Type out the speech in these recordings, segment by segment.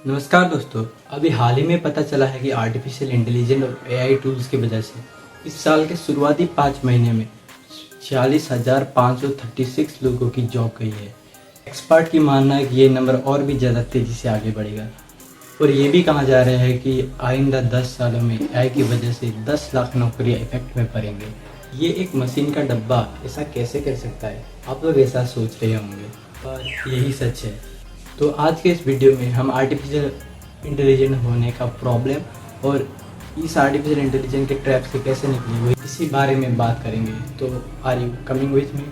नमस्कार दोस्तों। अभी हाल ही में पता चला है कि आर्टिफिशियल इंटेलिजेंस और एआई टूल्स की वजह से इस साल के शुरुआती 5 महीने में 46,536 लोगों की जॉब गई है। एक्सपर्ट की मानना है कि ये नंबर और भी ज़्यादा तेज़ी से आगे बढ़ेगा और ये भी कहा जा रहा है कि आइंदा 10 सालों में एआई की वजह से 10 लाख नौकरियां इफेक्ट में पड़ेंगे। ये एक मशीन का डब्बा ऐसा कैसे कर सकता है? आप लोग ऐसा सोच रहे होंगे, पर यही सच है। तो आज के इस वीडियो में हम आर्टिफिशियल इंटेलिजेंट होने का प्रॉब्लम और इस आर्टिफिशियल इंटेलिजेंस के ट्रैप से कैसे निकले हुए इसी बारे में बात करेंगे। तो are you coming with me?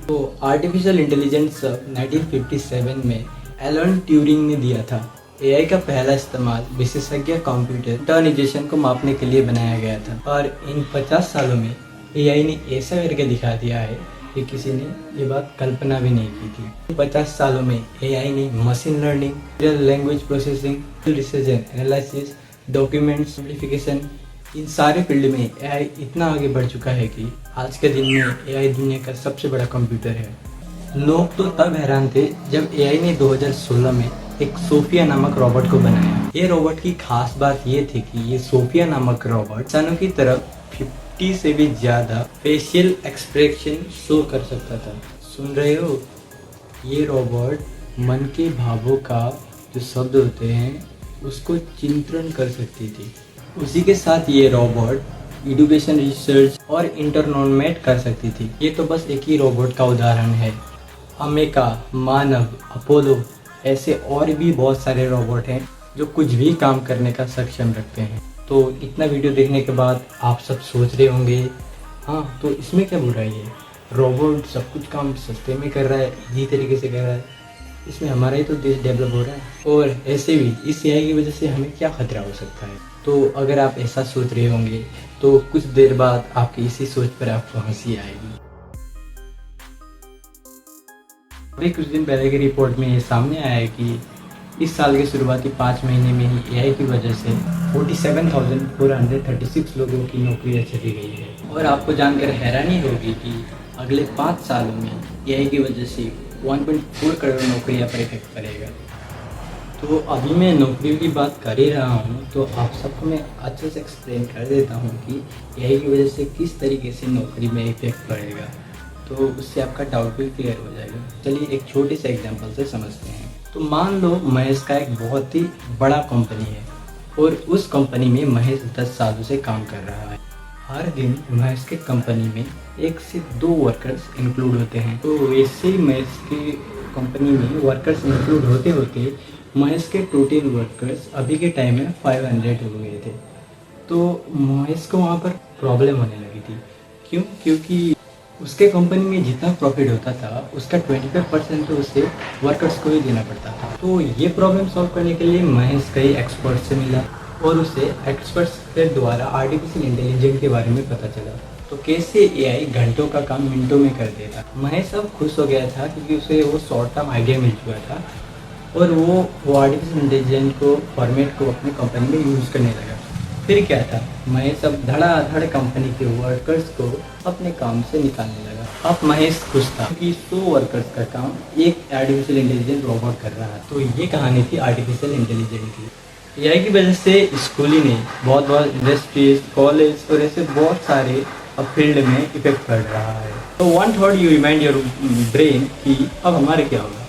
तो आर्टिफिशियल इंटेलिजेंस 1957 में एलन ट्यूरिंग ने दिया था। एआई का पहला इस्तेमाल विशेषज्ञ कंप्यूटर इंटेलिजेंस को मापने के लिए बनाया गया था और इन 50 सालों में एआई ने ऐसा करके दिखा दिया है कि किसी ने ये बात कल्पना भी नहीं की थी। 50 सालों में एआई ने machine learning, language processing, research and analysis, document simplification, इन सारे फील्ड में एआई इतना आगे बढ़ चुका है कि आज के दिन में एआई दुनिया का सबसे बड़ा कंप्यूटर है। लोग तो तब हैरान थे जब एआई ने 2016 में एक सोफिया नामक रोबोट को बनाया। ये रोबोट की खास बात ये थी कि ये सोफिया नामक रोबोट इंसानों की तरफ 50 से भी ज़्यादा फेशियल एक्सप्रेशन शो कर सकता था। सुन रहे हो? ये रोबोट मन के भावों का जो शब्द होते हैं उसको चित्रण कर सकती थी। उसी के साथ ये रोबोट एजुकेशन, रिसर्च और इंटरनोमेट कर सकती थी। ये तो बस एक ही रोबोट का उदाहरण है। अमेका, मानव, अपोलो ऐसे और भी बहुत सारे रोबोट हैं जो कुछ भी काम करने का सक्षम रखते हैं। तो इतना वीडियो देखने के बाद आप सब सोच रहे होंगे, हाँ तो इसमें क्या बुराई है? रोबोट सब कुछ काम सस्ते में कर रहा है, इजी तरीके से कर रहा है, इसमें हमारा ही तो देश डेवलप हो रहा है। और ऐसे भी इस एआई की वजह से हमें क्या खतरा हो सकता है? तो अगर आप ऐसा सोच रहे होंगे तो कुछ देर बाद आपकी इसी सोच पर आपको हंसी आएगी। अभी कुछ दिन पहले की रिपोर्ट में ये सामने आया है कि इस साल के शुरुआती 5 महीने में ही एआई की वजह से 47,436 लोगों की नौकरियां चली गई है। और आपको जानकर हैरानी होगी कि अगले 5 सालों में एआई की वजह से 1.4 करोड़ नौकरियां पर इफेक्ट पड़ेगा। तो अभी मैं नौकरियों की बात कर ही रहा हूँ तो आप सबको मैं अच्छे से एक्सप्लेन कर देता हूँ कि एआई की वजह से किस तरीके से नौकरी में इफेक्ट पड़ेगा, तो उससे आपका डाउट भी क्लियर हो जाएगा। चलिए एक छोटे से एग्जांपल से समझते हैं। तो मान लो महेश का एक बहुत ही बड़ा कंपनी है और उस कंपनी में महेश 10 सालों से काम कर रहा है। हर दिन महेश के कंपनी में 1 से 2 वर्कर्स इंक्लूड होते हैं। तो वैसे ही महेश के कंपनी में वर्कर्स इंक्लूड होते होते महेश के टोटल वर्कर्स अभी के टाइम में 500 हो गए थे। तो महेश को वहाँ पर प्रॉब्लम होने लगी थी। क्यों? क्योंकि उसके कंपनी में जितना प्रॉफिट होता था उसका 25% तो उसे वर्कर्स को ही देना पड़ता था। तो ये प्रॉब्लम सॉल्व करने के लिए महेश कई एक्सपर्ट से मिला और उसे एक्सपर्ट्स के द्वारा आर्टिफिशियल इंटेलिजेंस के बारे में पता चला। तो कैसे एआई घंटों का काम मिनटों में कर देता। महेश अब खुश हो गया था क्योंकि उसे वो शॉर्ट टर्म आइडिया मिल चुका था और वो आर्टिफिशियल इंटेलिजेंस को फॉर्मेट को अपने कंपनी में यूज़ करने लगा। फिर क्या था, महेश अब धड़ाधड़ कंपनी के वर्कर्स को अपने काम से निकालने लगा। अब महेश खुश था क्योंकि 100 वर्कर्स का काम एक आर्टिफिशियल इंटेलिजेंस रोबोट कर रहा है। तो ये कहानी थी आर्टिफिशियल इंटेलिजेंस की। एआई की वजह से स्कूली ने बहुत इंडस्ट्रीज, कॉलेज और ऐसे बहुत सारे अब फील्ड में इफेक्ट पड़ रहा है। तो one thought you remind your brain कि अब हमारे क्या होगा,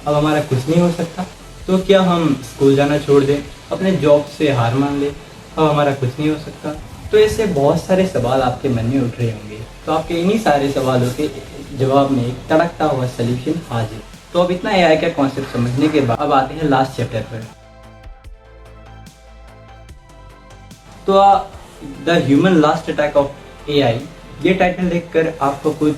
अब हमारा कुछ नहीं हो सकता। तो क्या हम स्कूल जाना छोड़ दें, अपने जॉब से हार मान लें, अब हमारा कुछ नहीं हो सकता? तो ऐसे बहुत सारे सवाल आपके मन में उठ रहे होंगे। तो आपके इन्हीं सारे सवालों के जवाब में एक तड़कता हुआ सलूशन हाजिर। तो अब इतना एआई का कॉन्सेप्ट समझने के बाद अब आते हैं लास्ट चैप्टर पर। तो the human last attack of AI, ये टाइटल देखकर आपको कुछ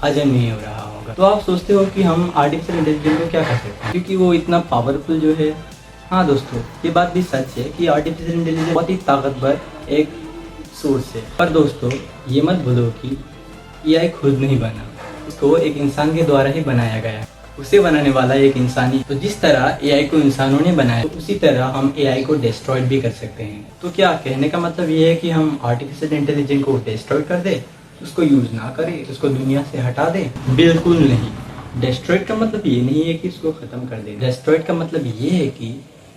हजम नहीं हो रहा होगा। तो आप सोचते हो कि हम आर्टिफिशियल इंटेलिजेंस को क्या कर सकते हैं क्योंकि वो इतना पावरफुल जो है। हाँ दोस्तों, ये बात भी सच है कि आर्टिफिशियल इंटेलिजेंस बहुत ही ताकतवर एक सोर्स है। पर दोस्तों ये मत भूलो कि एआई खुद नहीं बना, उसको एक इंसान के द्वारा ही बनाया गया। उसे बनाने वाला एक इंसान ही। तो जिस तरह एआई को इंसानों ने बनाया तो उसी तरह हम एआई को डिस्ट्रॉय भी कर सकते हैं। तो क्या कहने का मतलब ये है कि हम आर्टिफिशियल इंटेलिजेंस को डिस्ट्रॉय कर दे, उसको यूज ना करें, उसको दुनिया से हटा दें? बिल्कुल नहीं। डेस्ट्रॉयड का मतलब ये नहीं है कि इसको ख़त्म कर दें। डेस्ट्रॉयड का मतलब ये है कि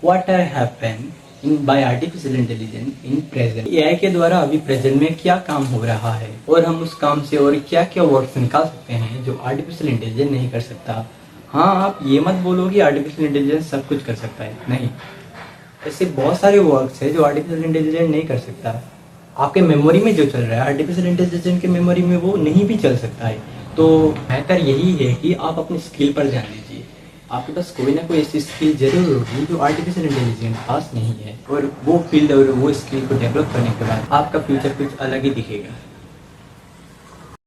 what are happen in by artificial intelligence in present. AI के द्वारा अभी प्रेजेंट में क्या काम हो रहा है और हम उस काम से और क्या क्या वर्ड्स निकाल सकते हैं जो आर्टिफिशियल इंटेलिजेंस नहीं कर सकता। हाँ, आप ये मत बोलो कि आर्टिफिशियल इंटेलिजेंस सब कुछ कर सकता है, नहीं। ऐसे बहुत सारे वर्क्स है जो आर्टिफिशियल इंटेलिजेंस नहीं कर सकता। आपके मेमोरी में जो चल रहा है आर्टिफिशियल इंटेलिजेंस के मेमोरी में वो नहीं भी चल सकता है। तो बेहतर यही है कि आप अपनी स्किल पर ध्यान दीजिए। आपके पास कोई ना कोई ऐसी स्किल जरूर होगी जो आर्टिफिशियल इंटेलिजेंस के पास नहीं है, और वो फील्ड और वो स्किल को डेवलप करने के बाद आपका फ्यूचर कुछ अलग ही दिखेगा।